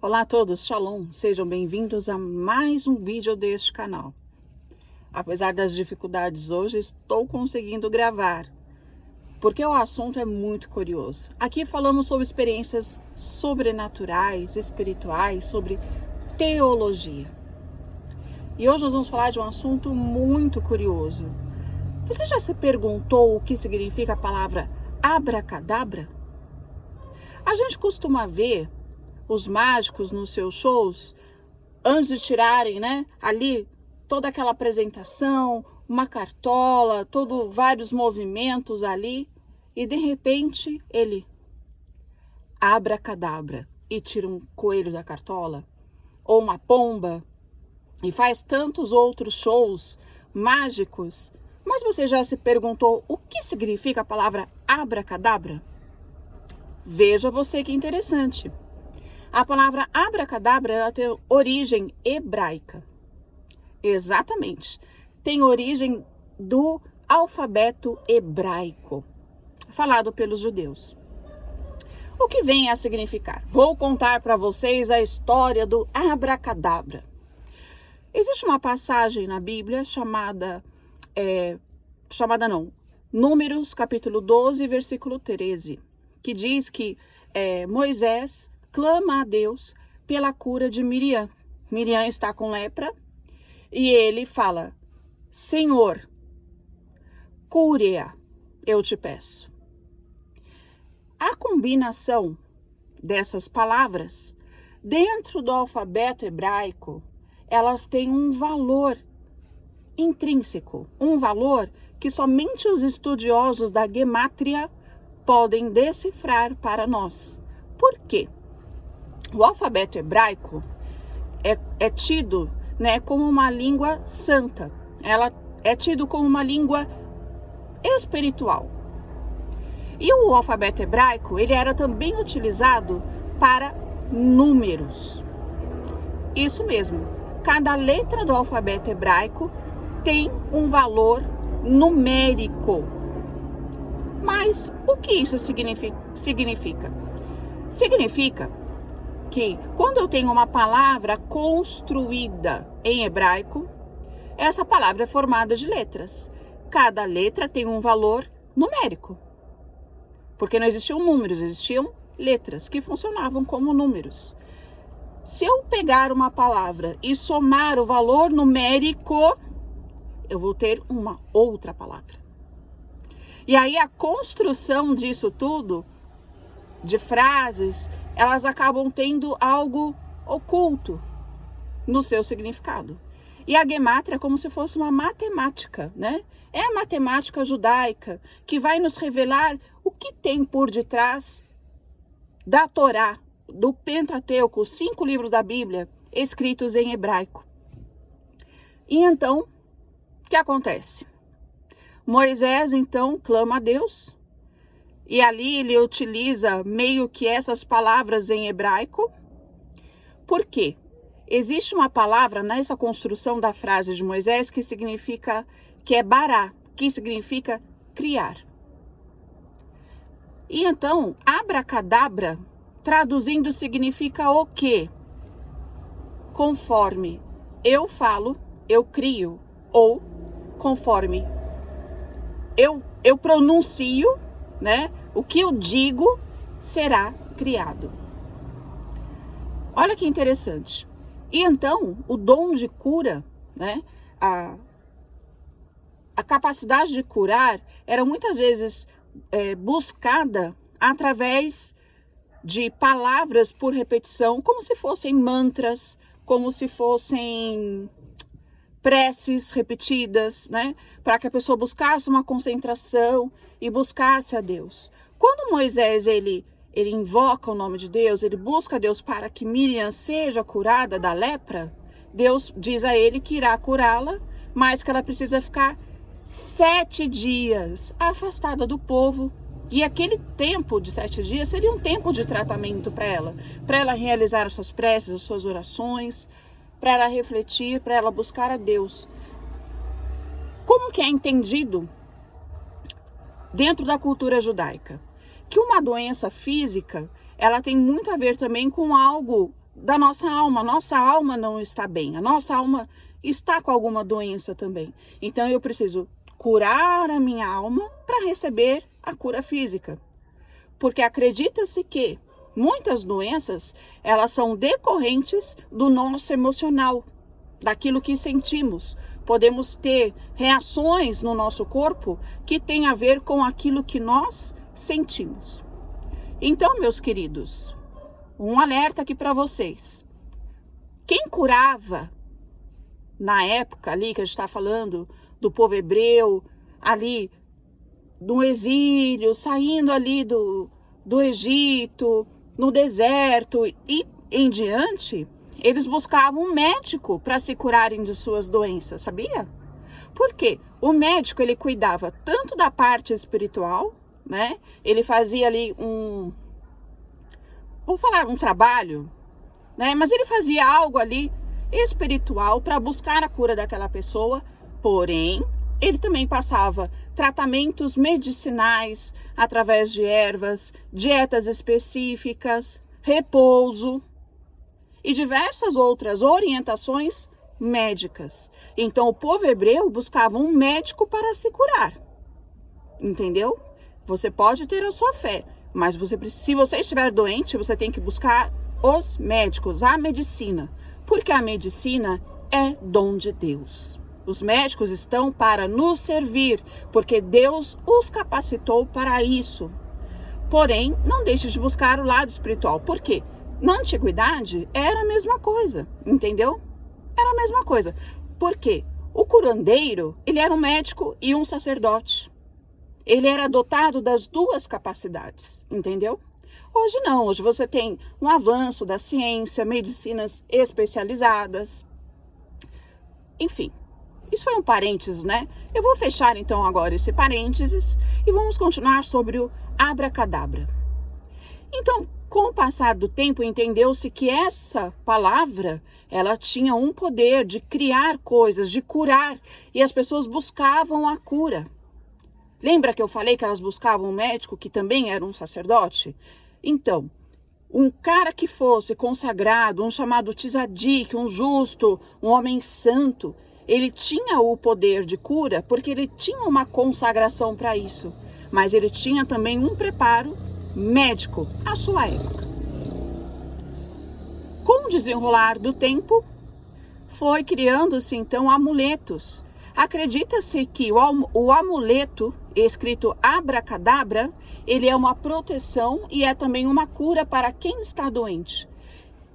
Olá a todos, Shalom, sejam bem-vindos a mais um vídeo deste canal. Apesar das dificuldades hoje, estou conseguindo gravar, porque o assunto é muito curioso. Aqui falamos sobre experiências sobrenaturais, espirituais, sobre teologia. E hoje nós vamos falar de um assunto muito curioso. Você já se perguntou o que significa a palavra abracadabra? A gente costuma ver os mágicos nos seus shows, antes de tirarem, ali toda aquela apresentação, uma cartola, vários movimentos ali, e de repente ele abracadabra e tira um coelho da cartola, ou uma pomba, e faz tantos outros shows mágicos. Mas você já se perguntou o que significa a palavra abracadabra? Veja você que interessante. A palavra abracadabra, ela tem origem hebraica. Exatamente. Tem origem do alfabeto hebraico, falado pelos judeus. O que vem a significar? Vou contar para vocês a história do abracadabra. Existe uma passagem na Bíblia Números, capítulo 12, versículo 13, que diz que Moisés clama a Deus pela cura de Miriam. Miriam está com lepra e ele fala: Senhor, cure-a, eu te peço. A combinação dessas palavras, dentro do alfabeto hebraico, elas têm um valor intrínseco, um valor que somente os estudiosos da gemátria podem decifrar para nós. Por quê? O alfabeto hebraico é tido, como uma língua santa. Ela é tido como uma língua espiritual. E o alfabeto hebraico, ele era também utilizado para números. Isso mesmo. Cada letra do alfabeto hebraico tem um valor numérico. Mas o que isso significa? Significa que quando eu tenho uma palavra construída em hebraico, essa palavra é formada de letras. Cada letra tem um valor numérico. Porque não existiam números, existiam letras que funcionavam como números. Se eu pegar uma palavra e somar o valor numérico, eu vou ter uma outra palavra. E aí a construção disso tudo, de frases, elas acabam tendo algo oculto no seu significado. E a gemátria é como se fosse uma matemática, É a matemática judaica que vai nos revelar o que tem por detrás da Torá, do Pentateuco, os 5 livros da Bíblia, escritos em hebraico. E então, o que acontece? Moisés, então, clama a Deus, e ali ele utiliza meio que essas palavras em hebraico. Por quê? Existe uma palavra nessa construção da frase de Moisés que é bará, que significa criar. E então, abracadabra, traduzindo, significa o quê? Conforme eu falo, eu crio. Ou conforme eu pronuncio, o que eu digo será criado. Olha que interessante. E então, o dom de cura, a capacidade de curar era muitas vezes buscada através de palavras por repetição, como se fossem mantras, como se fossem preces repetidas, para que a pessoa buscasse uma concentração e buscasse a Deus. Quando Moisés, ele invoca o nome de Deus, ele busca a Deus para que Miriam seja curada da lepra, Deus diz a ele que irá curá-la, mas que ela precisa ficar 7 dias afastada do povo. E aquele tempo de 7 dias seria um tempo de tratamento para ela realizar as suas preces, as suas orações, para ela refletir, para ela buscar a Deus. Como que é entendido dentro da cultura judaica? Que uma doença física, ela tem muito a ver também com algo da nossa alma. Nossa alma não está bem, a nossa alma está com alguma doença também. Então eu preciso curar a minha alma para receber a cura física. Porque acredita-se que muitas doenças, elas são decorrentes do nosso emocional, daquilo que sentimos. Podemos ter reações no nosso corpo que tem a ver com aquilo que nós sentimos. Então, meus queridos, um alerta aqui para vocês. Quem curava na época ali que a gente está falando do povo hebreu, ali do exílio, saindo ali do Egito, no deserto e em diante, eles buscavam um médico para se curarem de suas doenças, sabia? Por quê? O médico, ele cuidava tanto da parte espiritual, né? Ele fazia ali um trabalho, né? Mas ele fazia algo ali espiritual para buscar a cura daquela pessoa, porém, ele também passava tratamentos medicinais através de ervas, dietas específicas, repouso e diversas outras orientações médicas. Então, o povo hebreu buscava um médico para se curar, entendeu? Você pode ter a sua fé, mas se você estiver doente, você tem que buscar os médicos, a medicina, porque a medicina é dom de Deus. Os médicos estão para nos servir, porque Deus os capacitou para isso. Porém, não deixe de buscar o lado espiritual. Por quê? Na antiguidade, era a mesma coisa, entendeu? Era a mesma coisa. Por quê? O curandeiro, ele era um médico e um sacerdote. Ele era dotado das duas capacidades, entendeu? Hoje não, hoje você tem um avanço da ciência, medicinas especializadas. Enfim, isso foi um parênteses, né? Eu vou fechar então agora esse parênteses e vamos continuar sobre o abracadabra. Então, com o passar do tempo, entendeu-se que essa palavra, ela tinha um poder de criar coisas, de curar, e as pessoas buscavam a cura. Lembra que eu falei que elas buscavam um médico que também era um sacerdote? Então, um cara que fosse consagrado, um chamado tzadik, um justo, um homem santo, ele tinha o poder de cura porque ele tinha uma consagração para isso. Mas ele tinha também um preparo médico à sua época. Com o desenrolar do tempo, foi criando-se então amuletos. Acredita-se que o amuleto, escrito abracadabra, ele é uma proteção e é também uma cura para quem está doente.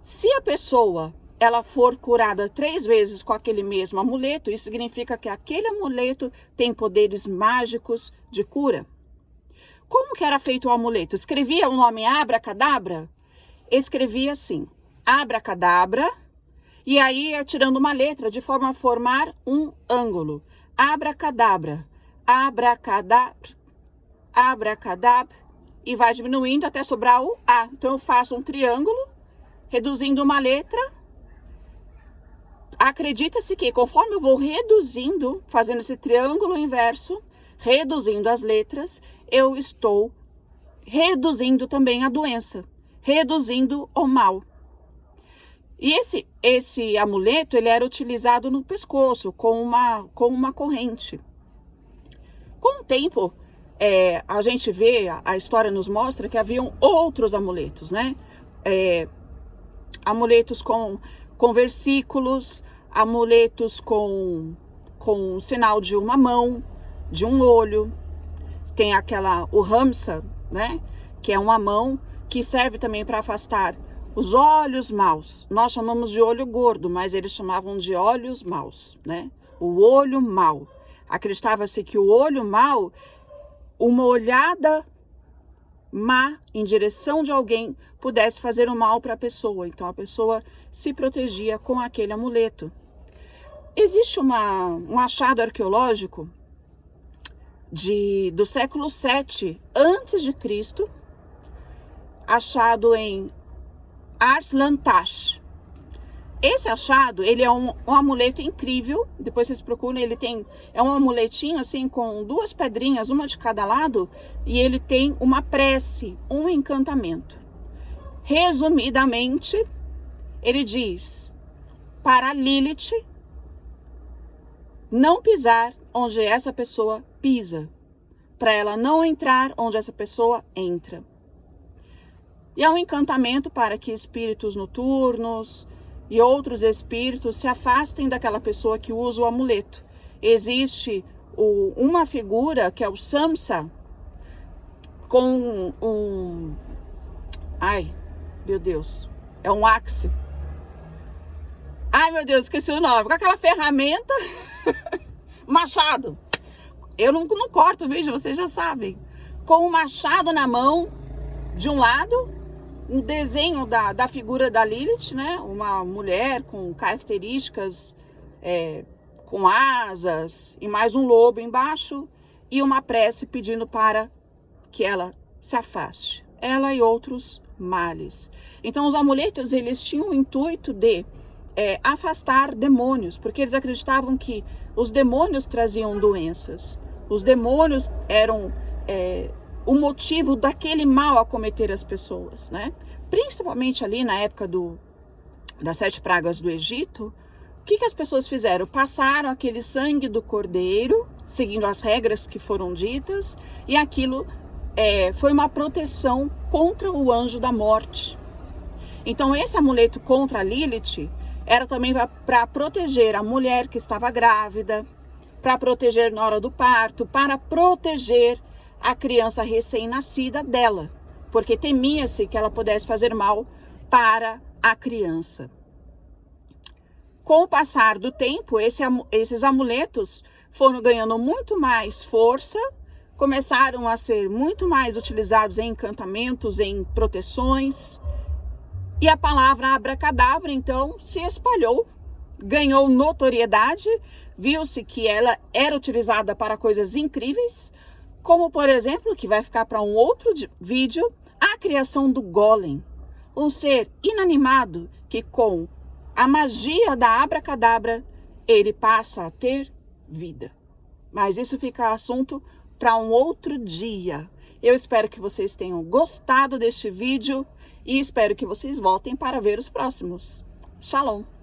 Se a pessoa ela for curada 3 vezes com aquele mesmo amuleto, isso significa que aquele amuleto tem poderes mágicos de cura. Como que era feito o amuleto? Escrevia o nome abracadabra? Escrevia assim, abracadabra, e aí ia tirando uma letra de forma a formar um ângulo. Abracadabra, abracadabra, abracadabra, e vai diminuindo até sobrar o A. Então eu faço um triângulo, reduzindo uma letra. Acredita-se que conforme eu vou reduzindo, fazendo esse triângulo inverso, reduzindo as letras, eu estou reduzindo também a doença, reduzindo o mal. E esse amuleto, ele era utilizado no pescoço, com uma corrente. Com o tempo, a gente vê, a história nos mostra que haviam outros amuletos, né? Amuletos com versículos, amuletos com o sinal de uma mão, de um olho. Tem o Ramsa, né? Que é uma mão que serve também para afastar os olhos maus. Nós chamamos de olho gordo, mas eles chamavam de olhos maus, né? O olho mau. Acreditava-se que o olho mau, uma olhada má em direção de alguém, pudesse fazer um mal para a pessoa. Então a pessoa se protegia com aquele amuleto. Existe um achado arqueológico do século 7 a.C., achado em Arslan Tash. Esse achado, ele é um amuleto incrível. Depois vocês procuram, é um amuletinho assim com 2 pedrinhas, uma de cada lado, e ele tem uma prece, um encantamento. Resumidamente, ele diz para Lilith não pisar onde essa pessoa pisa, para ela não entrar onde essa pessoa entra. E é um encantamento para que espíritos noturnos e outros espíritos se afastem daquela pessoa que usa o amuleto. Existe uma figura que é o Samsa, com ai, meu Deus, é um axe. Ai, meu Deus, esqueci o nome. Com aquela ferramenta, machado. Eu não corto o vídeo, vocês já sabem. Com o machado na mão, de um lado, um desenho da figura da Lilith, né? Uma mulher com características, com asas, e mais um lobo embaixo, e uma prece pedindo para que ela se afaste. Ela e outros males. Então, os amuletos, eles tinham o intuito de afastar demônios, porque eles acreditavam que os demônios traziam doenças. Os demônios eram o motivo daquele mal acometer as pessoas, né? Principalmente ali na época das 7 pragas do Egito, o que as pessoas fizeram? Passaram aquele sangue do cordeiro, seguindo as regras que foram ditas, e aquilo foi uma proteção contra o anjo da morte. Então, esse amuleto contra a Lilith era também para proteger a mulher que estava grávida, para proteger na hora do parto, para proteger a criança recém-nascida dela, porque temia-se que ela pudesse fazer mal para a criança. Com o passar do tempo, esses amuletos foram ganhando muito mais força, começaram a ser muito mais utilizados em encantamentos, em proteções, e a palavra abracadabra, então, se espalhou, ganhou notoriedade, viu-se que ela era utilizada para coisas incríveis, como, por exemplo, que vai ficar para um outro vídeo, a criação do Golem, um ser inanimado que, com a magia da abracadabra, ele passa a ter vida. Mas isso fica assunto para um outro dia. Eu espero que vocês tenham gostado deste vídeo e espero que vocês voltem para ver os próximos. Shalom!